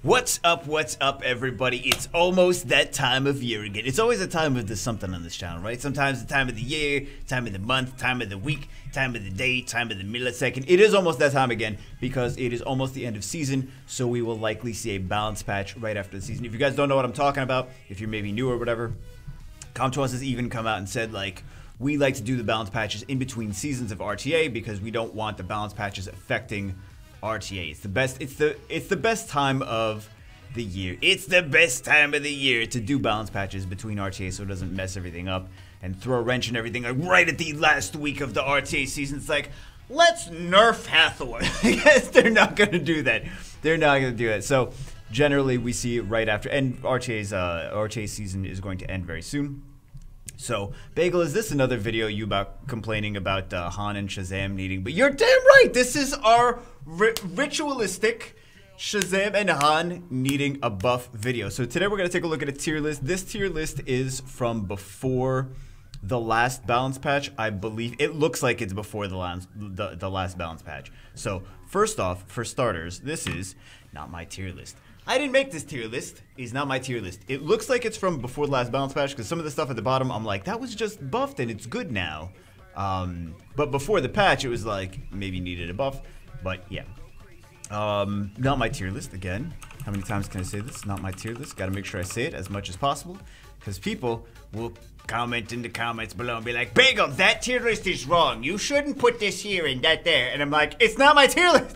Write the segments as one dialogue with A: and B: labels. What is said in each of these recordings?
A: What's up, everybody? It's almost that time of year again. It's always a time of the something on this channel, right? Sometimes the time of the year, time of the month, time of the week, time of the day, time of the millisecond. It is almost that time again because it is almost the end of season, so we will likely see a balance patch right after the season. If you guys don't know what I'm talking about, if you're maybe new or whatever, Comtois has even come out and said, like, we like to do the balance patches in between seasons of RTA because we don't want the balance patches affecting RTA. It's the best time of the year. It's the best time of the year to do balance patches between RTA so it doesn't mess everything up and throw a wrench in everything. Like right at the last week of the RTA season, it's like, let's nerf Hathor. I guess they're not gonna do that. They're not gonna do it. So generally we see it right after, and RTA season is going to end very soon. So, Bagel, is this another video you about complaining about Han and Shazam needing? But you're damn right! This is our ritualistic Shazam and Han needing a buff video. So today we're going to take a look at a tier list. This tier list is from before the last balance patch, I believe. It looks like it's before the last balance patch. So, first off, for starters, this is not my tier list. I didn't make this tier list. It's not my tier list. It looks like it's from before the last balance patch because some of the stuff at the bottom, I'm like, that was just buffed and it's good now. But before the patch, it was like, maybe needed a buff. But yeah. Not my tier list again. How many times can I say this? Not my tier list. Gotta make sure I say it as much as possible because people will comment in the comments below and be like, Bagel, that tier list is wrong. You shouldn't put this here and that there. And I'm like, it's not my tier list.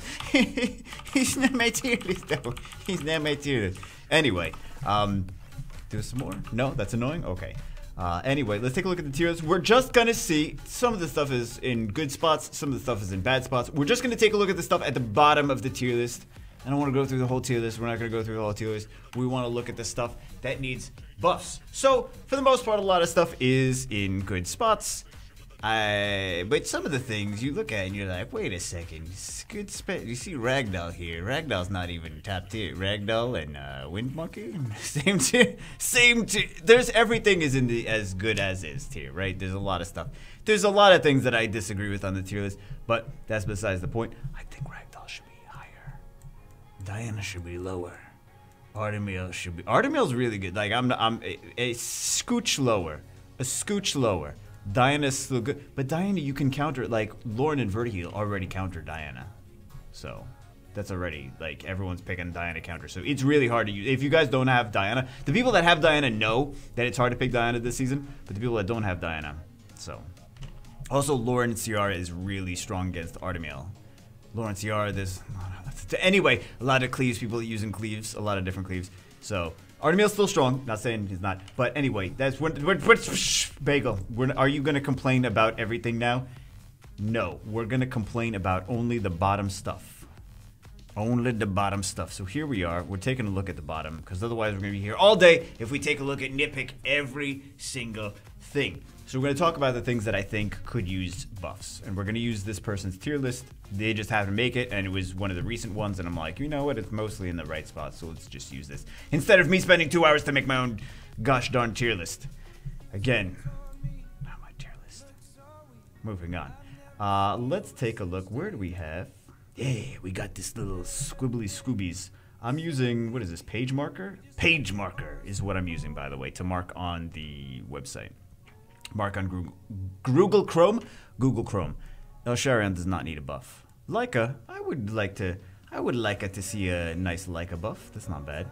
A: He's not my tier list, though. He's not my tier list. Anyway, do some more? No, that's annoying? Okay. Anyway, let's take a look at the tier list. We're just gonna see some of the stuff is in good spots, some of the stuff is in bad spots. We're just gonna take a look at the stuff at the bottom of the tier list. I don't want to go through the whole tier list. We're not going to go through the whole tier list. We want to look at the stuff that needs buffs. So, for the most part, a lot of stuff is in good spots. But some of the things you look at and you're like, wait a second. It's good you see Ragdoll here. Ragdoll's not even top tier. Ragdoll and Wind Monkey, same tier. Same tier. There's everything is in the as good as is tier, right? There's a lot of stuff. There's a lot of things that I disagree with on the tier list, but that's besides the point. I think Ragdoll should be higher. Diana should be lower. Artemis should be. Artemis really good. Like I'm a scooch lower. A scooch lower. Diana's still good, but Diana you can counter, like Lauren and Vertiheal already counter Diana, so that's already like everyone's picking Diana counter. So it's really hard to use. If you guys don't have Diana, the people that have Diana know that it's hard to pick Diana this season, but the people that don't have Diana, so also Lauren Ciara is really strong against Artemiel. Lauren Ciara, there's anyway a lot of cleaves, people using cleaves, a lot of different cleaves. So Artemiel's still strong, not saying he's not, but anyway, that's when Bagel, are you gonna complain about everything now? No, we're gonna complain about only the bottom stuff. Only the bottom stuff. So here we are, we're taking a look at the bottom, because otherwise we're gonna be here all day if we take a look at nitpick every single thing. So we're gonna talk about the things that I think could use buffs, and we're gonna use this person's tier list. They just happened to make it, and it was one of the recent ones, and I'm like, you know what, it's mostly in the right spot, so let's just use this. Instead of me spending 2 hours to make my own gosh darn tier list. Again, not my tier list. Moving on. Let's take a look. Where do we have? Yeah, we got this little squibbly scoobies. I'm using, what is this, page marker? Page marker is what I'm using, by the way, to mark on the website. Mark on Google Chrome. Google Chrome. El Sharon does not need a buff. Leica, I would like to see a nice Leica buff. That's not bad.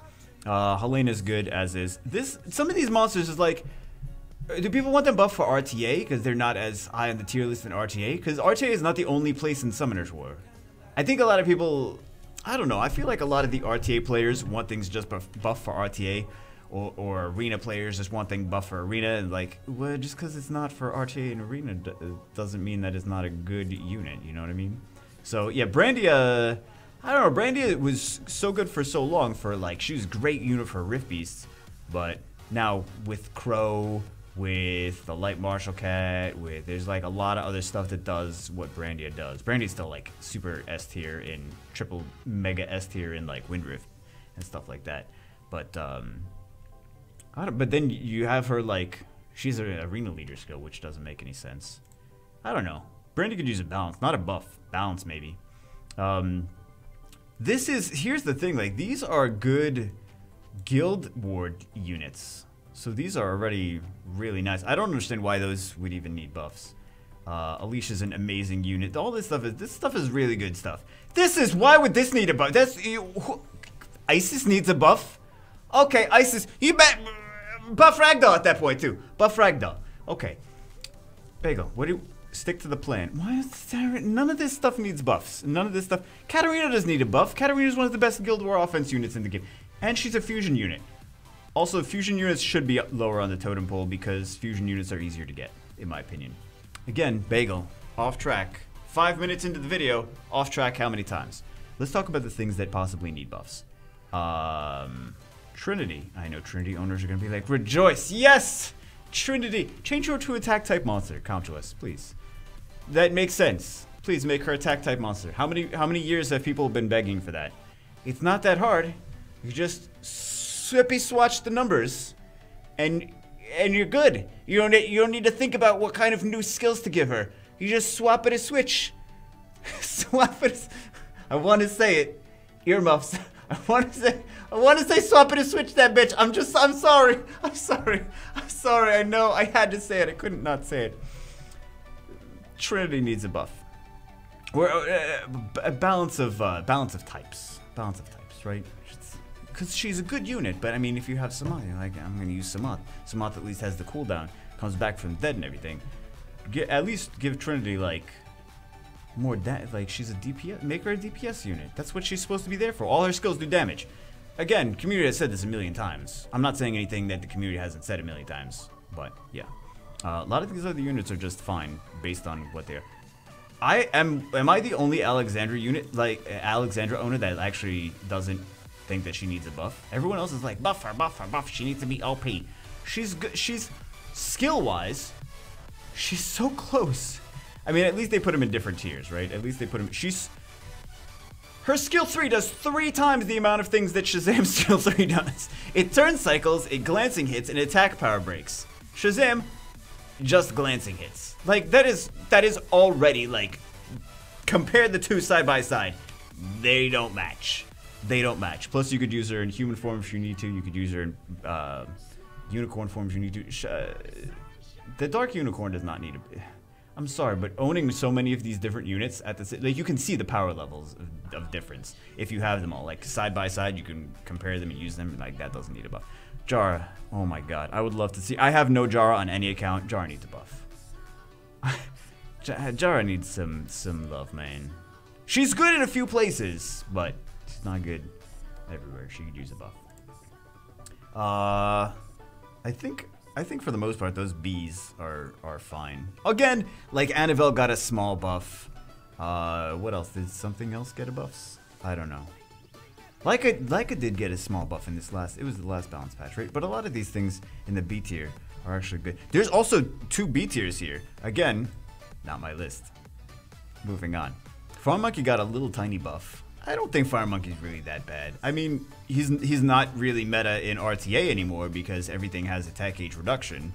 A: Helena's good as is. Some of these monsters is like, do people want them buffed for RTA because they're not as high on the tier list than RTA? Because RTA is not the only place in Summoner's War. I think a lot of people, I don't know. I feel like a lot of the RTA players want things just buff for RTA. Or arena players just want things buff for arena, and like, well, just because it's not for RTA and arena doesn't mean that it's not a good unit, you know what I mean? So yeah, Brandia, I don't know, Brandia was so good for so long for like, she was a great unit for Rift Beasts, but now with Crow, with the Light Martial Cat, there's like a lot of other stuff that does what Brandia does. Brandia's still like super S tier and triple mega S tier in like Wind Rift and stuff like that, but but then you have her like, she's an arena leader skill, which doesn't make any sense. I don't know. Brandy could use a balance, not a buff. Balance maybe. This is, here's the thing, like, these are good guild ward units. So these are already really nice. I don't understand why those would even need buffs. Alicia's an amazing unit. All this stuff is really good stuff. Why would this need a buff? Isis needs a buff? Okay, Isis, you bet, buff Ragdoll at that point too. Buff Ragdoll. Okay. Bagel, what do you, stick to the plan. Why is there, none of this stuff needs buffs. None of this stuff. Katarina doesn't need a buff. Katarina is one of the best Guild War offense units in the game. And she's a fusion unit. Also, fusion units should be lower on the totem pole because fusion units are easier to get, in my opinion. Again, Bagel, off track. 5 minutes into the video, off track how many times? Let's talk about the things that possibly need buffs. Trinity. I know Trinity owners are going to be like, rejoice. Yes! Trinity. Change her to attack type monster. Count to us, please. That makes sense. Please make her attack type monster. How many years have people been begging for that? It's not that hard. You just swippy swatch the numbers, and you're good. You don't need to think about what kind of new skills to give her. You just swap it a switch. Swap it. I want to say it. Earmuffs. I want to say swap it a switch that bitch. I'm sorry. I know I had to say it. I couldn't not say it. Trinity needs a buff. We're a balance of types. Balance of types, right? Because she's a good unit, but I mean, if you have Samat, you're like, I'm gonna use Samat. Samat at least has the cooldown, comes back from the dead and everything. At least give Trinity like more like she's a DPS. Make her a DPS unit. That's what she's supposed to be there for. All her skills do damage. Again, community has said this a million times. I'm not saying anything that the community hasn't said a million times, but yeah. A lot of these other units are just fine based on what they are. Am I the only Alexandra unit, like Alexandra owner, that actually doesn't think that she needs a buff? Everyone else is like, buff her. She needs to be OP. She's good. She's skill-wise, she's so close. I mean, at least they put them in different tiers, right? At least they put them. Her skill 3 does 3 times the amount of things that Shazam's skill 3 does. It turn cycles, it glancing hits, and attack power breaks. Shazam, just glancing hits. Like, that is already, like, compare the two side by side. They don't match. They don't match. Plus, you could use her in human form if you need to. You could use her in unicorn form if you need to. The dark unicorn does not need a. I'm sorry, but owning so many of these different units at the like, you can see the power levels of difference if you have them all. Like side by side, you can compare them and use them. Like that doesn't need a buff. Jara, oh my god, I would love to see. I have no Jara on any account. Jara needs a buff. Jara needs some love, man. She's good in a few places, but she's not good everywhere. She could use a buff. I think for the most part, those bees are fine. Again, like Annabelle got a small buff. What else? Did something else get a buffs? I don't know. Leica did get a small buff in this last, it was the last balance patch, right? But a lot of these things in the B tier are actually good. There's also 2 B tiers here. Again, not my list. Moving on. Farm Monkey got a little tiny buff. I don't think Fire Monkey's really that bad. I mean, he's not really meta in RTA anymore because everything has attack gauge reduction.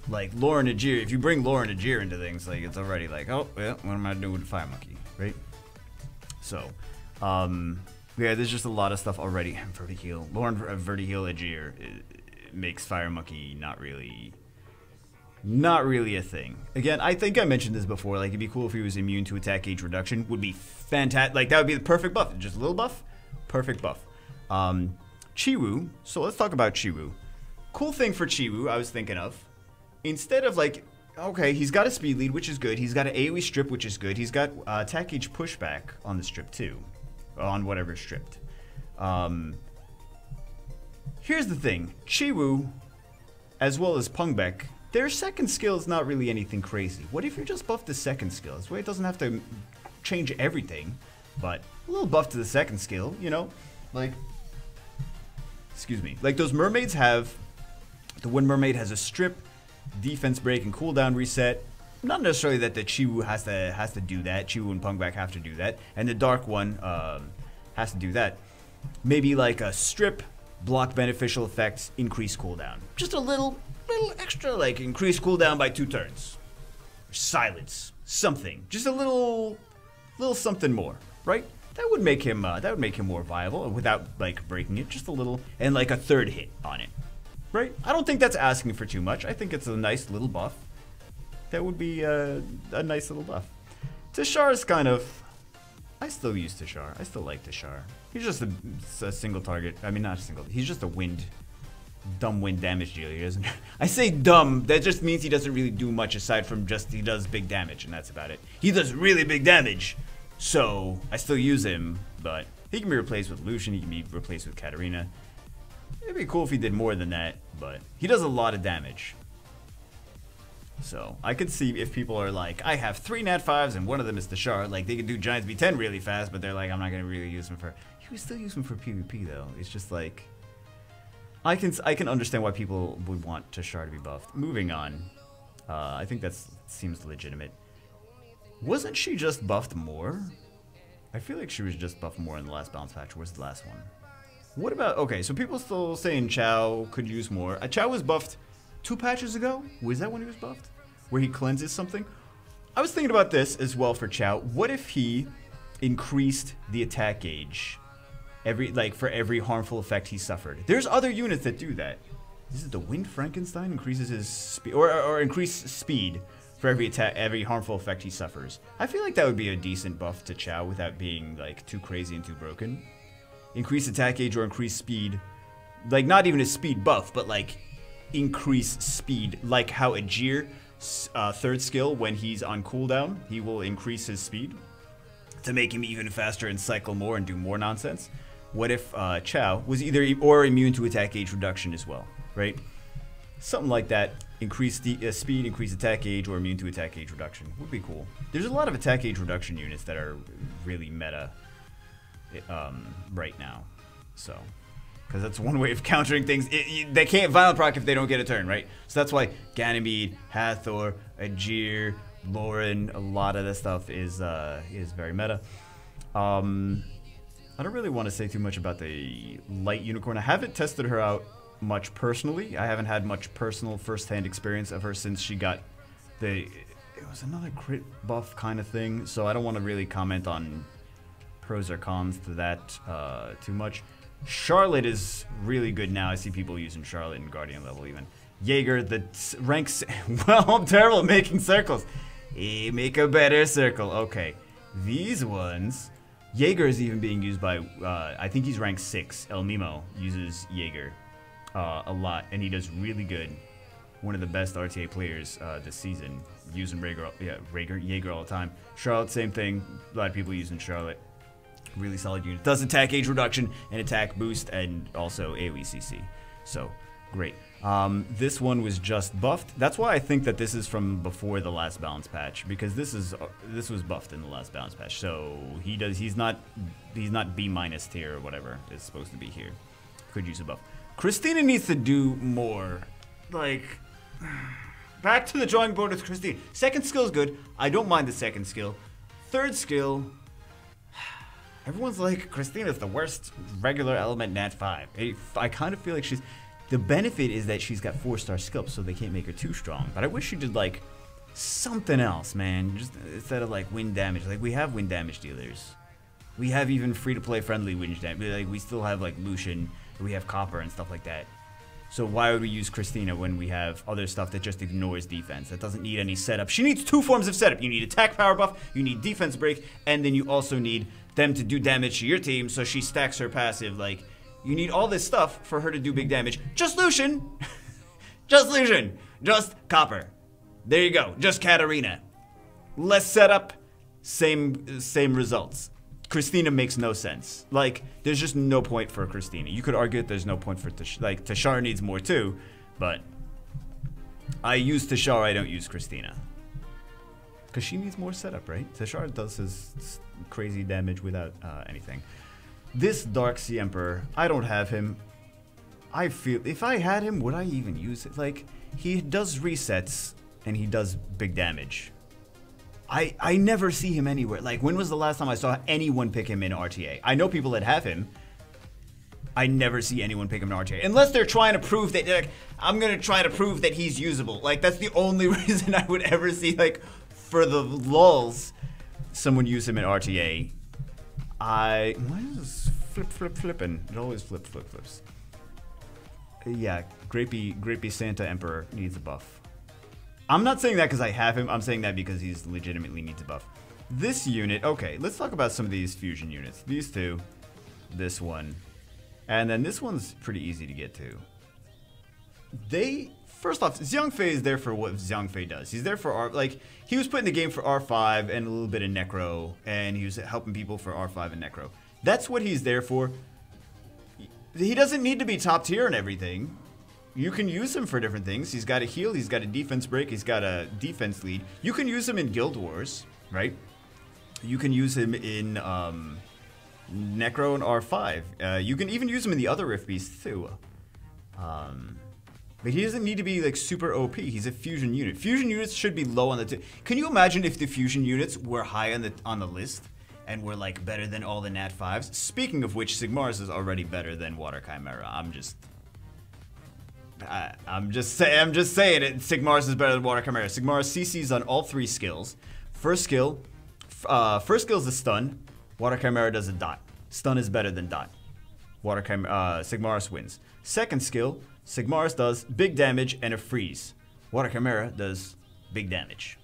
A: Like Lauren Ajir, if you bring Lauren Ajir into things, like it's already like, oh, well, what am I doing with Fire Monkey, right? So, yeah, there's just a lot of stuff already. Verti-heal. Lauren Verti-heal Ajir makes Fire Monkey not really a thing. Again, I think I mentioned this before, like it'd be cool if he was immune to attack gauge reduction. Would be fantastic. Like that would be the perfect buff. Just a little buff, perfect buff. Chiwu, so let's talk about Chiwu. Cool thing for Chiwu I was thinking of, instead of like, okay, he's got a speed lead, which is good. He's got an AoE strip, which is good. He's got attack gauge pushback on the strip too, on whatever's stripped. Here's the thing, Chiwu, as well as Pungbek, their second skill is not really anything crazy. What if you just buff the second skill? This way it doesn't have to change everything, but a little buff to the second skill, you know? Like, excuse me. Like those mermaids have, the one mermaid has a strip, defense break, and cooldown reset. Not necessarily that the Chiwu has to do that. Chiwu and Pungbek have to do that. And the dark one has to do that. Maybe like a strip, block beneficial effects, increase cooldown. Just a little extra, like increase cooldown by 2 turns. Or silence. Something. Just a little something more, right? That would make him more viable without like breaking it just a little, and like a third hit on it, right? I don't think that's asking for too much. I think it's a nice little buff. That would be a nice little buff. Tashar's kind of, I still use Tashar. I still like Tashar. He's just a single target. I mean, not a single. He's just a dumb wind damage dealer. He doesn't. I say dumb. That just means he doesn't really do much aside from just he does big damage, and that's about it. He does really big damage, so I still use him. But he can be replaced with Lucian. He can be replaced with Katarina. It'd be cool if he did more than that, but he does a lot of damage. So I could see if people are like, I have 3 Nat 5s and one of them is Tashar. Like they can do Giants B10 really fast, but they're like, I'm not gonna really use him for. You would still use him for PvP though. It's just like, I can understand why people would want Tashar to be buffed. Moving on, I think that seems legitimate. Wasn't she just buffed more? I feel like she was just buffed more in the last balance patch. Where's the last one? What about, okay, so people still saying Chow could use more. Chow was buffed 2 patches ago? Was that when he was buffed? Where he cleanses something? I was thinking about this as well for Chow. What if he increased the attack gauge for every harmful effect he suffered? There's other units that do that. Is it the Wind Frankenstein? Increases his speed or increase speed for every harmful effect he suffers. I feel like that would be a decent buff to Chow without being like too crazy and too broken. Increase attack gauge or increase speed. Like not even a speed buff, but like increase speed, like how Ajir third skill, when he's on cooldown, he will increase his speed to make him even faster and cycle more and do more nonsense. What if Chow was either immune to attack gauge reduction as well, right? Something like that. Increase the speed, increase attack gauge, or immune to attack gauge reduction would be cool. There's a lot of attack gauge reduction units that are really meta right now, so. Because that's one way of countering things. They can't violent proc if they don't get a turn, right? So that's why Ganymede, Hathor, Ajir, Lauren, a lot of this stuff is very meta. I don't really want to say too much about the Light Unicorn. I haven't tested her out much personally. I haven't had much personal first-hand experience of her since she got it was another crit buff kind of thing. So I don't want to really comment on pros or cons to that too much. Charlotte is really good now. I see people using Charlotte in Guardian level even. Jaeger, the ranks... Well, I'm terrible at making circles. Hey, make a better circle. Okay. These ones... Jaeger is even being used by... I think he's rank 6. El Mimo uses Jaeger a lot, and he does really good. One of the best RTA players this season. Using Jaeger all the time. Charlotte, same thing. A lot of people using Charlotte. Really solid unit. Does attack age reduction and attack boost and also AoE CC. So, great. This one was just buffed. That's why I think that this is from before the last balance patch, because this was buffed in the last balance patch. So he's not B- tier or whatever is supposed to be here. Could use a buff. Christina needs to do more. Like, back to the drawing board with Christina. Second skill is good. I don't mind the second skill. Third skill. Everyone's like, Christina's the worst regular element Nat 5. I kind of feel like she's... The benefit is that she's got 4-star sculpt, so they can't make her too strong. But I wish she did, like, something else, man. Just instead of, like, wind damage. Like, we have wind damage dealers. We have even free-to-play friendly wind damage. Like, we still have, like, Lucian. We have Copper and stuff like that. So why would we use Christina when we have other stuff that just ignores defense, that doesn't need any setup? She needs 2 forms of setup. You need attack power buff, you need defense break, and then you also need them to do damage to your team so she stacks her passive. Like, you need all this stuff for her to do big damage. Just Lucian! Just Lucian! Just Copper. There you go. Just Katarina. Less setup, same results. Christina makes no sense. Like, there's just no point for Christina. You could argue that there's no point for like Tashar needs more too, but I use Tashar, I don't use Christina. Because she needs more setup, right? Tashar does his crazy damage without anything. This Dark Sea Emperor, I don't have him. I feel, if I had him, would I even use it? Like, he does resets, and he does big damage. I never see him anywhere. Like, when was the last time I saw anyone pick him in RTA? I know people that have him. I never see anyone pick him in RTA. Unless they're trying to prove that, like, I'm going to try to prove that he's usable. Like, that's the only reason I would ever see, like, for the lulz, someone use him in RTA. Why is flipping? It always flips. Yeah, Grapey Santa Emperor needs a buff. I'm not saying that because I have him. I'm saying that because he's legitimately needs a buff. This unit, okay, let's talk about some of these fusion units. These two, this one, and then this one's pretty easy to get to. First off, Xiangfei is there for what Xiangfei does. He's there for he was put in the game for R5 and a little bit of Necro, and he was helping people for R5 and Necro. That's what he's there for. He doesn't need to be top tier and everything. You can use him for different things. He's got a heal, he's got a defense break, he's got a defense lead. You can use him in Guild Wars, right? You can use him in Necro and R5. You can even use him in the other Rift Beasts too. But he doesn't need to be like super OP. He's a fusion unit. Fusion units should be low on the. Can you imagine if the fusion units were high on the list and were like better than all the Nat 5s? Speaking of which, Sigmar's is already better than Water Chimera. I'm just saying it. Sigmar's is better than Water Chimera. Sigmar's CC's on all 3 skills. First skill is the stun. Water Chimera does a dot. Stun is better than dot. Sigmar's wins. Second skill, Sigmar's does big damage and a freeze. Water Chimera does big damage.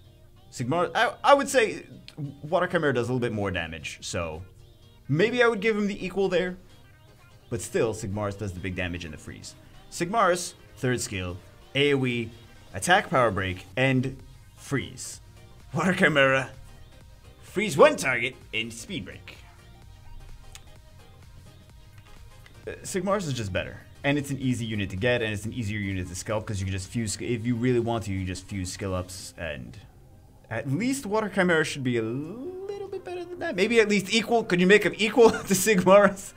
A: I would say Water Chimera does a little bit more damage, so maybe I would give him the equal there. But still, Sigmar's does the big damage and the freeze. Sigmar's third skill, AoE, attack power break, and freeze. Water Chimera, freeze one target and speed break. Sigmar's is just better. And it's an easy unit to get, and it's an easier unit to sculpt because you can just fuse, if you really want to, you just fuse skill ups, and at least Water Chimera should be a little bit better than that. Maybe at least equal. Could you make him equal to Sigmar's?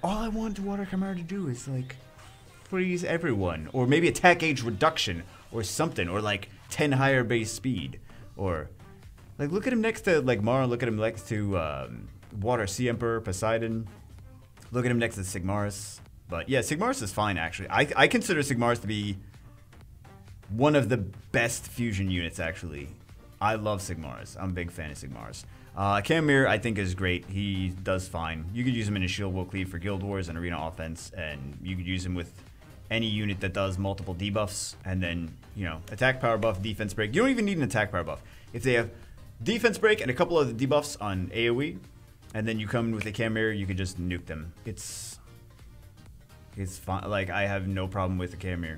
A: All I want Water Chimera to do is like freeze everyone, or maybe attack gauge reduction, or something, or like 10 higher base speed, or like look at him next to like Mara, look at him next to Water Sea Emperor, Poseidon, look at him next to Sigmar's. But yeah, Sigmar's is fine actually. I consider Sigmar's to be one of the best fusion units actually. I love Sigmar's. I'm a big fan of Sigmar's. Camir I think is great. He does fine. You could use him in a shield wall cleave for Guild Wars and Arena offense, and you could use him with any unit that does multiple debuffs, and then, you know, attack power buff, defense break. You don't even need an attack power buff. If they have defense break and a couple of the debuffs on AoE, and then you come in with a Camir, you could just nuke them. It's fine. Like, I have no problem with the Camir.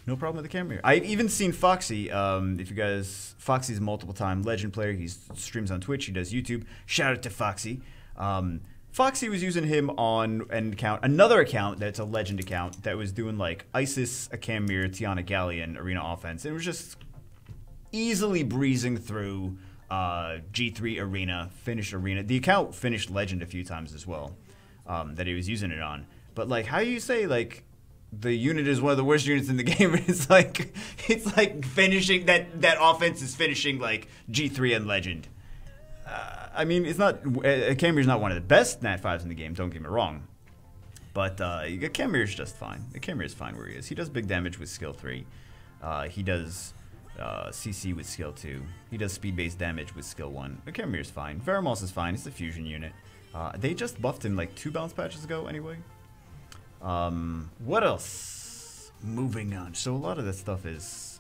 A: No problem with the Camir. I've even seen Foxy. If you guys, Foxy's a multiple-time Legend player. He streams on Twitch. He does YouTube. Shout out to Foxy. Foxy was using him on an account, another account that's a Legend account that was doing like Isis, a Camir, Tiana Galleon, Arena offense. It was just easily breezing through G3 Arena, finished Arena. The account finished Legend a few times as well. That he was using it on. But like, how do you say like the unit is one of the worst units in the game? It's like finishing that offense is finishing like G3 and Legend. I mean, it's not. Camir's not one of the best Nat 5s in the game. Don't get me wrong. But Camir's just fine. Camir is fine where he is. He does big damage with skill 3. He does CC with skill 2. He does speed-based damage with skill 1. Camir's fine. Veramos is fine. It's a fusion unit. They just buffed him like 2 bounce patches ago anyway. What else? Moving on. So a lot of this stuff is...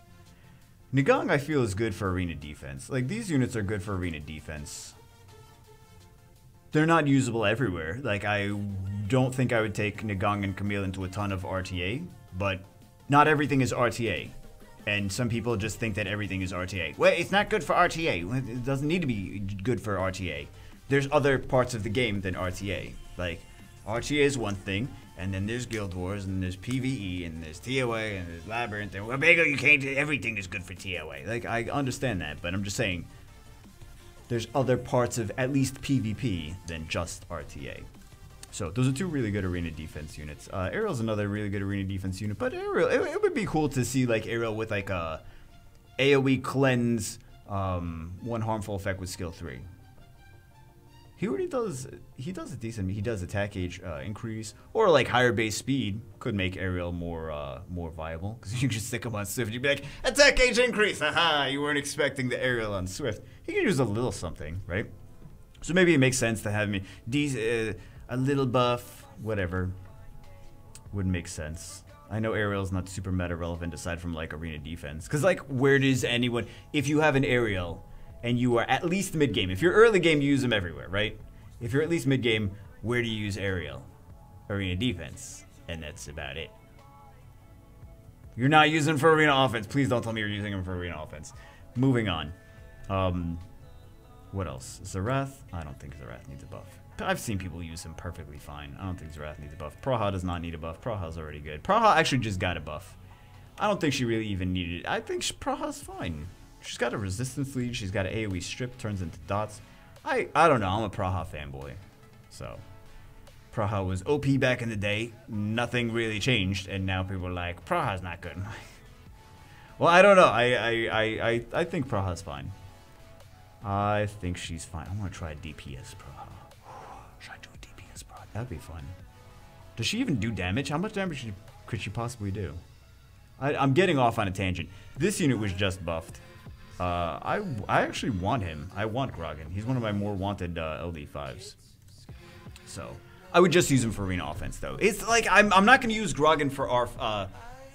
A: Nigong I feel is good for arena defense. Like, these units are good for arena defense. They're not usable everywhere. Like, I don't think I would take Nigong and Camille into a ton of RTA, but not everything is RTA. And some people just think that everything is RTA. Well, it's not good for RTA. It doesn't need to be good for RTA. There's other parts of the game than RTA. Like, RTA is one thing, and then there's Guild Wars, and there's PvE, and there's TOA, and there's Labyrinth, and Wabego, you can't do everything is good for TOA. Like, I understand that, but I'm just saying, there's other parts of at least PvP than just RTA. So, those are 2 really good arena defense units. Ariel's another really good arena defense unit, but Ariel, it would be cool to see, like, Ariel with, like, a AoE cleanse, 1 harmful effect with skill 3. He already does, he does a decent, he does attack age increase, or like higher base speed could make Ariel more viable, because you can just stick him on Swift, you'd be like, attack age increase, haha, you weren't expecting the Ariel on Swift. He can use a little something, right? So maybe it makes sense to have me a little buff, whatever. Would make sense. I know aerial's not super meta relevant aside from like arena defense. Cause like where does anyone, if you have an aerial and you are at least mid game, if you're early game you use them everywhere, right? If you're at least mid game, where do you use aerial? Arena defense. And that's about it. You're not using them for arena offense. Please don't tell me you're using them for arena offense. Moving on. What else? Zerath? I don't think Zerath needs a buff. I've seen people use him perfectly fine. I don't think Zerath needs a buff. Praha does not need a buff. Praha's already good. Praha actually just got a buff. I don't think she really even needed it. I think Praha's fine. She's got a resistance lead. She's got an AoE strip. Turns into dots. I don't know. I'm a Praha fanboy. So, Praha was OP back in the day. Nothing really changed. And now people are like, Praha's not good. Well, I don't know. I think Praha's fine. I think she's fine. I want to try a DPS Praha. Should I do a DPS Praha? That'd be fun. Does she even do damage? How much damage could she possibly do? I'm getting off on a tangent. This unit was just buffed. I actually want him. I want Grogan. He's one of my more wanted LD5s. So I would just use him for arena offense, though. It's like I'm not going to use Grogan for R5.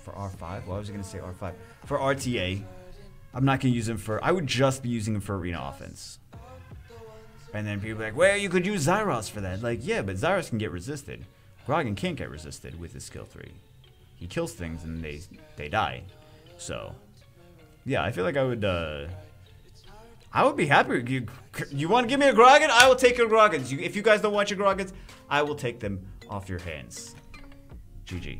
A: Why was I going to say R5? For RTA. I'm not going to use him for... I would just be using him for arena offense. And then people are like, well, you could use Zyros for that. Like, yeah, but Zyros can get resisted. Grogan can't get resisted with his skill 3. He kills things and they die. So, yeah, I feel like I would be happy. You want to give me a Grogan? I will take your Grogans. If you guys don't want your Grogans, I will take them off your hands. GG.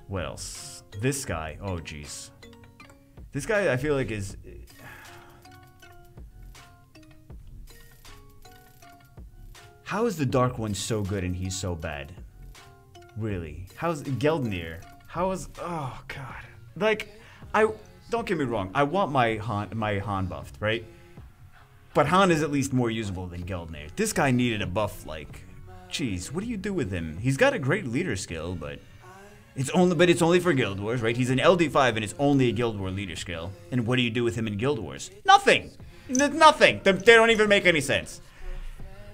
A: What else? This guy. Oh, jeez. This guy, I feel like, is... How is the Dark One so good and he's so bad? Really? How's Geldnir? How is... Oh, God. Like, don't get me wrong. I want my Han buffed, right? But Han is at least more usable than Geldnir. This guy needed a buff, like... Jeez, what do you do with him? He's got a great leader skill, but... It's only for Guild Wars, right? He's an LD5 and it's only a Guild War leader skill. And what do you do with him in Guild Wars? Nothing! Nothing! They don't even make any sense.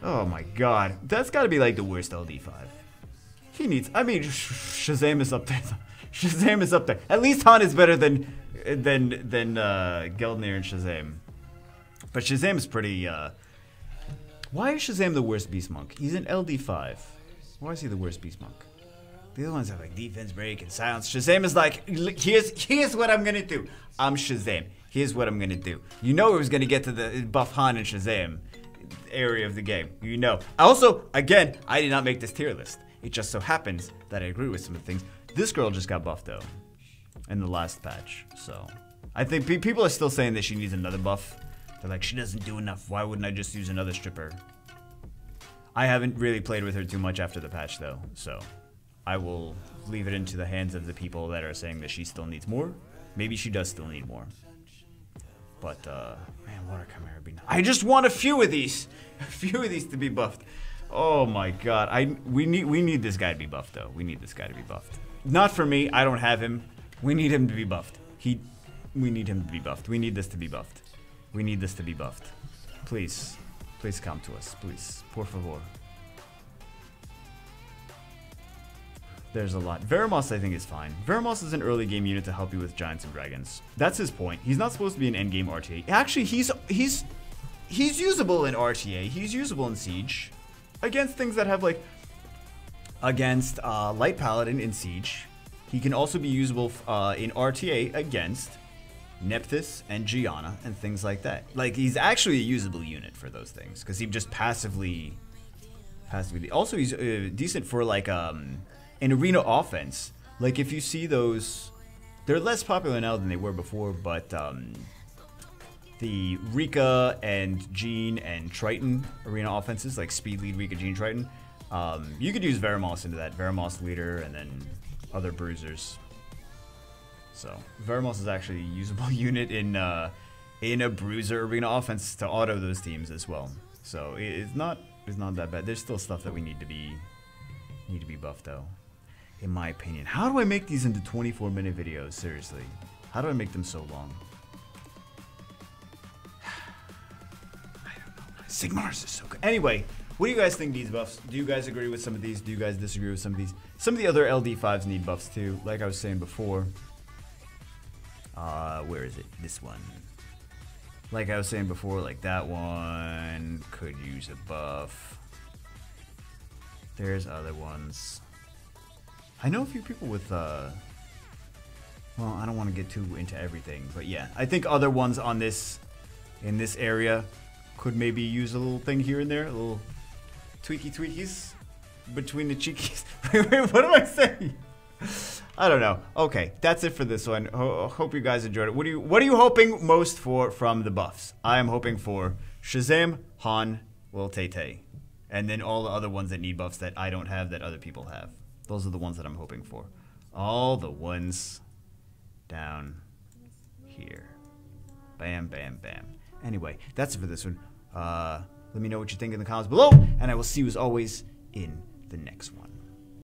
A: Oh my god. That's gotta be like the worst LD5. He needs... I mean, Shazam is up there. Shazam is up there. At least Han is better than Geldnir and Shazam. But Shazam is pretty... Why is Shazam the worst Beast Monk? He's an LD5. Why is he the worst Beast Monk? The other ones have like defense break and silence. Shazam is like, here's what I'm gonna do. I'm Shazam. Here's what I'm gonna do. You know it was gonna get to the buff Han and Shazam area of the game. You know. Also, again, I did not make this tier list. It just so happens that I agree with some of the things. This girl just got buffed though, in the last patch. So, I think people are still saying that she needs another buff. They're like, she doesn't do enough. Why wouldn't I just use another stripper? I haven't really played with her too much after the patch though, so I will leave it into the hands of the people that are saying that she still needs more. Maybe she does still need more. But, man, Water Chimera would be nice. I just want a few of these. A few of these to be buffed. Oh my god. We need this guy to be buffed, though. We need this guy to be buffed. Not for me. I don't have him. We need him to be buffed. We need him to be buffed. We need this to be buffed. We need this to be buffed. Please. Please come to us. Please. Por favor. There's a lot. Veramos, I think, is fine. Veramos is an early game unit to help you with giants and dragons. That's his point. He's not supposed to be an end game RTA. Actually, he's usable in RTA. He's usable in Siege. Against things that have, like... Against Light Paladin in Siege. He can also be usable in RTA against Nephthys and Gianna and things like that. Like, he's actually a usable unit for those things. Because he just passively... Also, he's decent for, like, an arena offense. Like, if you see those, they're less popular now than they were before, but the Rika and Jean and Triton arena offenses, like speed lead Rika, Jean, Triton, you could use Veramos into that. Veramos leader and then other bruisers. So Veramos is actually a usable unit in a bruiser arena offense to auto those teams as well. So it's not that bad. There's still stuff that we need to be buffed though. In my opinion. How do I make these into 24-minute videos? Seriously. How do I make them so long? I don't Sigmar's is so good. Anyway, what do you guys think needs buffs? Do you guys agree with some of these? Do you guys disagree with some of these? Some of the other LD5s need buffs too, like I was saying before. Where is it? This one. Like I was saying before, like that one could use a buff. There's other ones. I know a few people with, well, I don't want to get too into everything, but yeah. I think other ones on this, in this area, could maybe use a little thing here and there, a little tweakies between the cheekies. What am I saying? I don't know. Okay, that's it for this one. Hope you guys enjoyed it. What are you hoping most for from the buffs? I am hoping for Shazam, Han, Lil Tay-Tay, and then all the other ones that need buffs that I don't have that other people have. Those are the ones that I'm hoping for. All the ones down here. Bam, bam, bam. Anyway, that's it for this one. Let me know what you think in the comments below, and I will see you as always in the next one.